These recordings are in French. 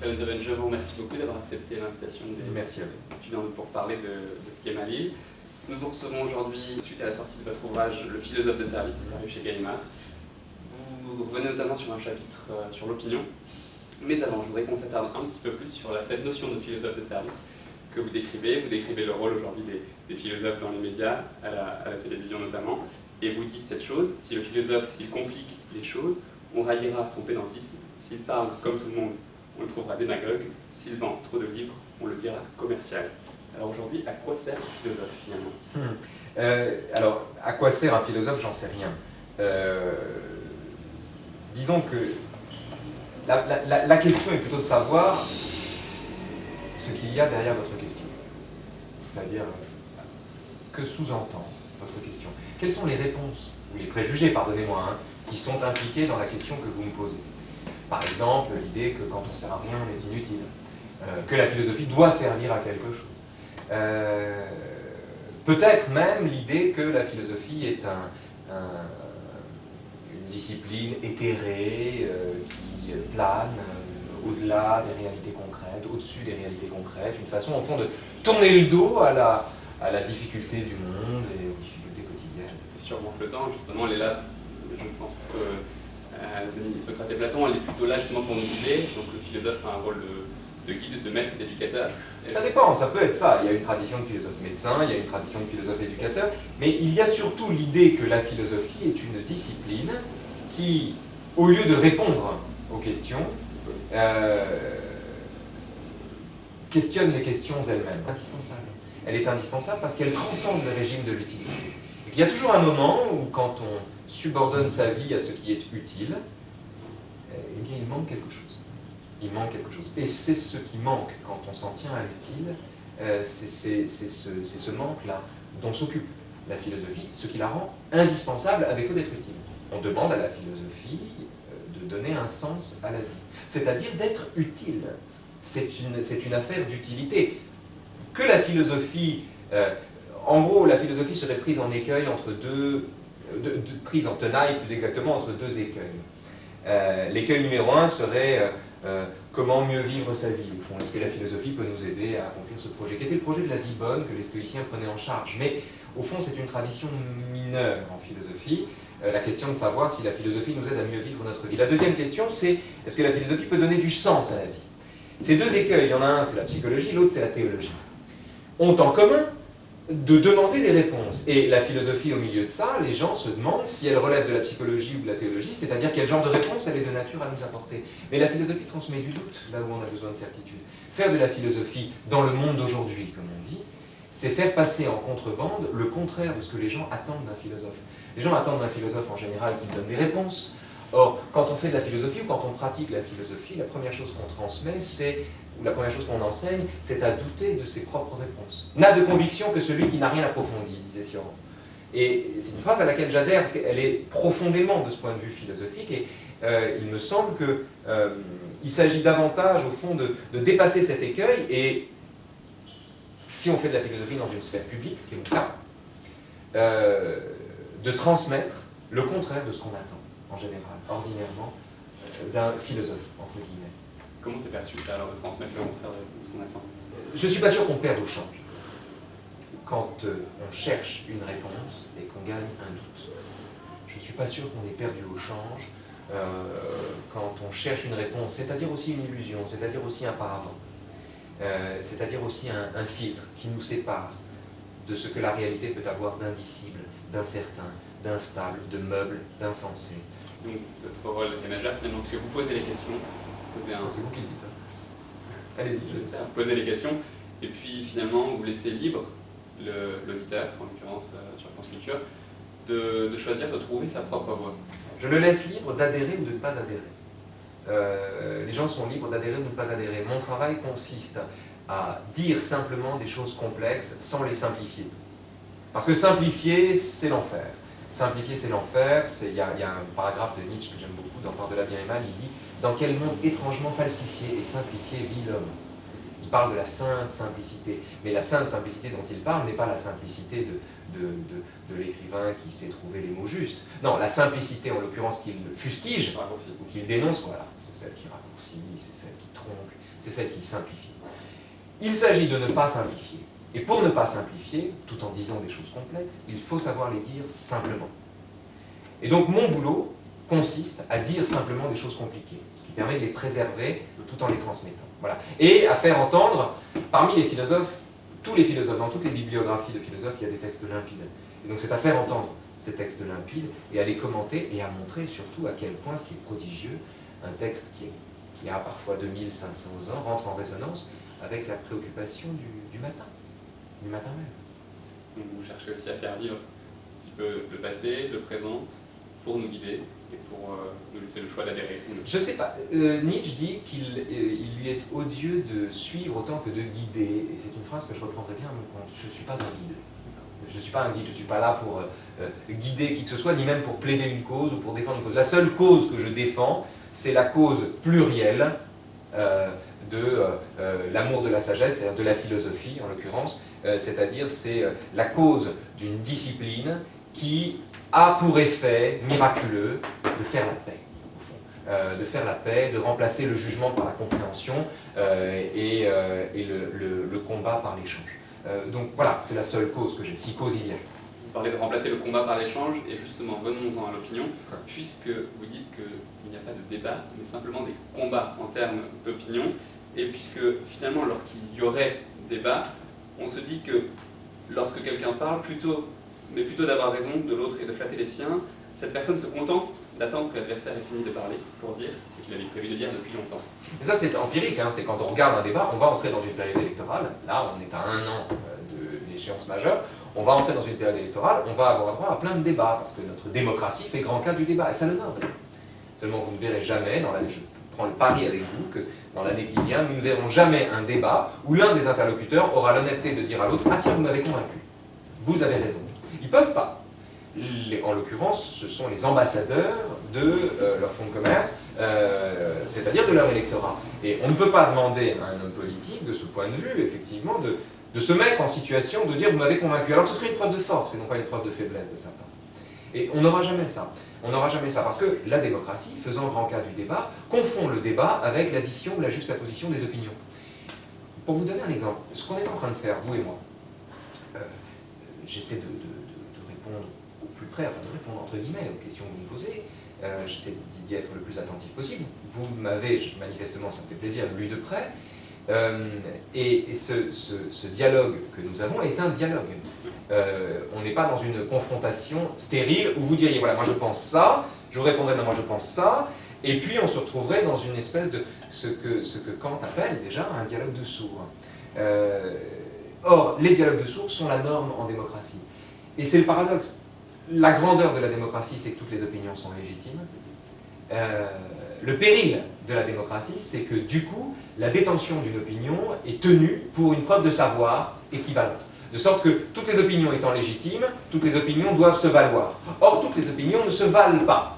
Raphaël Deven, je vous remercie beaucoup d'avoir accepté l'invitation des Merci à vous. étudiants pour parler de ce qu'est ma livre. Nous vous recevons aujourd'hui suite à la sortie de votre ouvrage Le philosophe de service, paru chez Gallimard. Vous revenez notamment sur un chapitre sur l'opinion. Mais avant, je voudrais qu'on s'attarde un petit peu plus sur cette notion de philosophe de service que vous décrivez. Vous décrivez le rôle aujourd'hui des philosophes dans les médias, à la télévision notamment, et vous dites cette chose: si le philosophe, s'il complique les choses, on raillera son pédantisme. S'il parle comme tout le monde, on le trouvera démagogue. S'il vend trop de livres, on le dira commercial. Alors aujourd'hui, à quoi sert un philosophe finalement Alors, à quoi sert un philosophe, j'en sais rien. Disons que la question est plutôt de savoir ce qu'il y a derrière votre question. C'est-à-dire, que sous-entend votre question? Quelles sont les réponses, ou les préjugés, pardonnez-moi, qui sont impliqués dans la question que vous me posez? Par exemple, l'idée que quand on ne sert à rien, on est inutile. Que la philosophie doit servir à quelque chose. Peut-être même l'idée que la philosophie est une discipline éthérée qui plane au-delà des réalités concrètes, au-dessus des réalités concrètes, une façon au fond de tourner le dos à la difficulté du monde et aux difficultés quotidiennes. Et surmonte le temps, justement, elle est là, je pense que Socrate et Platon, elle est plutôt là justement pour nous guider, donc le philosophe a un rôle de guide, de maître, d'éducateur. Ça dépend, ça peut être ça. Il y a une tradition de philosophe médecin, il y a une tradition de philosophe éducateur, mais il y a surtout l'idée que la philosophie est une discipline qui, au lieu de répondre aux questions, questionne les questions elles-mêmes. Indispensable. Elle est indispensable parce qu'elle transcende le régime de l'utilité. Il y a toujours un moment où, quand on subordonne sa vie à ce qui est utile, eh bien, il manque quelque chose. Il manque quelque chose. Et c'est ce qui manque quand on s'en tient à l'utile, c'est ce manque-là dont s'occupe la philosophie, ce qui la rend indispensable à défaut d'être utile. On demande à la philosophie de donner un sens à la vie, c'est-à-dire d'être utile. C'est une affaire d'utilité. Que la philosophie, en gros, la philosophie serait prise en écueil entre prise en tenaille plus exactement entre deux écueils. L'écueil numéro 1 serait comment mieux vivre sa vie, au fond. Est-ce que la philosophie peut nous aider à accomplir ce projet, qui était le projet de la vie bonne que les stoïciens prenaient en charge? Mais au fond, c'est une tradition mineure en philosophie, la question de savoir si la philosophie nous aide à mieux vivre notre vie. La deuxième question, c'est est-ce que la philosophie peut donner du sens à la vie? Ces deux écueils, il y en a un, c'est la psychologie, l'autre, c'est la théologie, ont en commun de demander des réponses. Et la philosophie, au milieu de ça, les gens se demandent si elle relève de la psychologie ou de la théologie, c'est-à-dire quel genre de réponse elle est de nature à nous apporter. Mais la philosophie transmet du doute, là où on a besoin de certitude. Faire de la philosophie dans le monde d'aujourd'hui, comme on dit, c'est faire passer en contrebande le contraire de ce que les gens attendent d'un philosophe. Les gens attendent d'un philosophe en général qui donne des réponses. Or, quand on fait de la philosophie ou quand on pratique la philosophie, la première chose qu'on transmet, ou la première chose qu'on enseigne, c'est à douter de ses propres réponses. N'a de conviction que celui qui n'a rien approfondi, disait Cioran. Et c'est une phrase à laquelle j'adhère, parce qu'elle est profondément de ce point de vue philosophique, et il me semble qu'il s'agit davantage, au fond, de dépasser cet écueil, et si on fait de la philosophie dans une sphère publique, ce qui est le cas, de transmettre le contraire de ce qu'on attend, en général, ordinairement, d'un philosophe, entre guillemets. Comment c'est perçu, alors, de transmettre le contraire de ce qu'on attend? Je ne suis pas sûr qu'on perde au change. Quand on cherche une réponse et qu'on gagne un doute. Je ne suis pas sûr qu'on ait perdu au change quand on cherche une réponse, c'est-à-dire aussi une illusion, c'est-à-dire aussi un paravent, c'est-à-dire aussi un filtre qui nous sépare de ce que la réalité peut avoir d'indicible, d'incertain, d'instable, de meuble, d'insensé. Donc, votre rôle est majeur, finalement, parce que vous posez les questions. C'est vous qui le dites. Allez-y, je vais faire. Vous posez les questions, et puis finalement, vous laissez libre l'auditeur, en l'occurrence sur France Culture, de choisir, de trouver sa propre voie. Je le laisse libre d'adhérer ou de ne pas adhérer. Les gens sont libres d'adhérer ou de ne pas adhérer. Mon travail consiste à dire simplement des choses complexes sans les simplifier. Parce que simplifier, c'est l'enfer. Simplifier, c'est l'enfer. Il y a un paragraphe de Nietzsche que j'aime beaucoup dans Par-delà bien et mal. Il dit: dans quel monde étrangement falsifié et simplifié vit l'homme? Il parle de la sainte simplicité. Mais la sainte simplicité dont il parle n'est pas la simplicité de l'écrivain qui sait trouver les mots justes. Non, la simplicité, en l'occurrence, qu'il fustige ou qu'il dénonce, voilà, c'est celle qui raccourcit, c'est celle qui tronque, c'est celle qui simplifie. Il s'agit de ne pas simplifier. Et pour ne pas simplifier, tout en disant des choses complexes, il faut savoir les dire simplement. Et donc mon boulot consiste à dire simplement des choses compliquées, ce qui permet de les préserver tout en les transmettant. Voilà. Et à faire entendre, parmi les philosophes, tous les philosophes, dans toutes les bibliographies de philosophes, il y a des textes limpides. Et donc c'est à faire entendre ces textes limpides et à les commenter et à montrer surtout à quel point ce qui est prodigieux, un texte qui a parfois 2500 ans, rentre en résonance avec la préoccupation du matin même. Donc vous cherchez aussi à faire vivre un petit peu le passé, le présent, pour nous guider et pour nous laisser le choix d'adhérer. Je ne sais pas. Nietzsche dit qu'il lui est odieux de suivre autant que de guider. Et c'est une phrase que je reprendrai bien à mon compte. Je ne suis pas un guide. Je ne suis pas un guide. Je ne suis pas là pour guider qui que ce soit, ni même pour plaider une cause ou pour défendre une cause. La seule cause que je défends, c'est la cause plurielle de l'amour de la sagesse, c'est-à-dire de la philosophie en l'occurrence, c'est-à-dire c'est la cause d'une discipline qui a pour effet miraculeux de faire la paix, au fond. De faire la paix, de remplacer le jugement par la compréhension et le combat par l'échange. Donc voilà, c'est la seule cause que j'ai, si cause il y a. Vous parlez de remplacer le combat par l'échange, et justement, venons-en à l'opinion, puisque vous dites qu'il n'y a pas de débat, mais simplement des combats en termes d'opinion, et puisque finalement, lorsqu'il y aurait débat, on se dit que lorsque quelqu'un parle, plutôt d'avoir raison de l'autre et de flatter les siens, cette personne se contente d'attendre que l'adversaire ait fini de parler pour dire ce qu'il avait prévu de dire depuis longtemps. Et ça, c'est empirique, hein, c'est quand on regarde un débat, on va entrer dans une période électorale, là on est à 1 an de l'échéance majeure, on va entrer dans une période électorale, on va avoir droit à plein de débats, parce que notre démocratie fait grand cas du débat, et ça le nomme. Seulement vous ne verrez jamais, je prends le pari avec vous, que dans l'année qui vient, nous ne verrons jamais un débat où l'un des interlocuteurs aura l'honnêteté de dire à l'autre « Ah tiens, vous m'avez convaincu, vous avez raison ». Ils ne peuvent pas. En l'occurrence, ce sont les ambassadeurs de leur fonds de commerce, c'est-à-dire de leur électorat. Et on ne peut pas demander à un homme politique, de ce point de vue, effectivement, de se mettre en situation de dire « vous m'avez convaincu ». Alors ce serait une preuve de force et non pas une preuve de faiblesse de sa part. Et on n'aura jamais ça. On n'aura jamais ça, parce que la démocratie, faisant grand cas du débat, confond le débat avec l'addition ou la juxtaposition des opinions. Pour vous donner un exemple, ce qu'on est en train de faire, vous et moi, j'essaie de répondre au plus près, enfin de répondre entre guillemets aux questions que vous me posez, j'essaie d'y être le plus attentif possible. Vous m'avez, manifestement, ça me fait plaisir, lu de près, et ce dialogue que nous avons est un dialogue. On n'est pas dans une confrontation stérile où vous diriez, voilà, moi je pense ça, je vous répondrai, non, moi je pense ça, et puis on se retrouverait dans une espèce de ce que Kant appelle déjà un dialogue de sourds. Or, les dialogues de sourds sont la norme en démocratie. Et c'est le paradoxe. La grandeur de la démocratie, c'est que toutes les opinions sont légitimes. Le péril de la démocratie, c'est que du coup, la détention d'une opinion est tenue pour une preuve de savoir équivalente. De sorte que toutes les opinions étant légitimes, toutes les opinions doivent se valoir. Or, toutes les opinions ne se valent pas.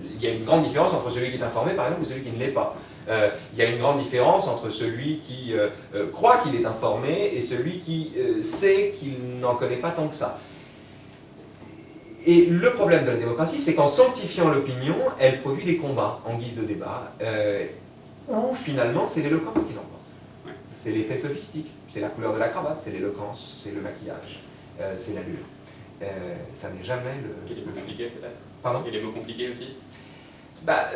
Il y a une grande différence entre celui qui est informé, par exemple, et celui qui ne l'est pas. Il y a une grande différence entre celui qui croit qu'il est informé et celui qui sait qu'il n'en connaît pas tant que ça. Et le problème de la démocratie, c'est qu'en sanctifiant l'opinion, elle produit des combats en guise de débat, où finalement c'est l'éloquence qui l'emporte. C'est l'effet sophistique, c'est la couleur de la cravate, c'est l'éloquence, c'est le maquillage, c'est l'allure. Ça n'est jamais le... Et les mots compliqués peut-être? Pardon? Et les mots compliqués aussi?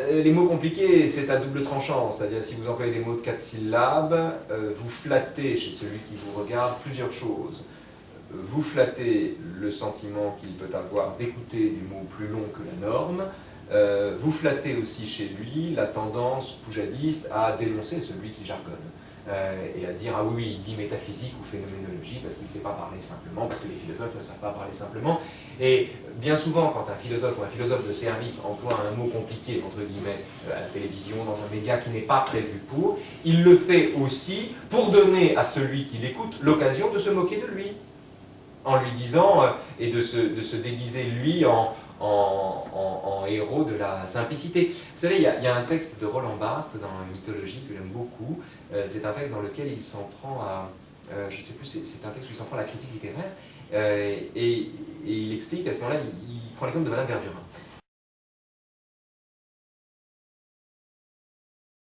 Les mots compliqués, c'est à double tranchant, c'est-à-dire si vous employez des mots de 4 syllabes, vous flattez chez celui qui vous regarde plusieurs choses. Vous flattez le sentiment qu'il peut avoir d'écouter des mots plus longs que la norme, vous flattez aussi chez lui la tendance poujadiste à dénoncer celui qui jargonne. Et à dire, ah oui, il dit métaphysique ou phénoménologie parce qu'il ne sait pas parler simplement, parce que les philosophes ne savent pas parler simplement. Et bien souvent, quand un philosophe ou un philosophe de service emploie un mot compliqué, entre guillemets, à la télévision, dans un média qui n'est pas prévu pour, il le fait aussi pour donner à celui qui l'écoute l'occasion de se moquer de lui, en lui disant, et de se déguiser lui en en héros de la simplicité. Vous savez, il y a un texte de Roland Barthes dans Mythologie que j'aime beaucoup. C'est un texte dans lequel il s'en prend à... je ne sais plus, c'est un texte où il s'en prend à la critique littéraire. Et il explique, à ce moment-là, il prend l'exemple de Madame Verdurin.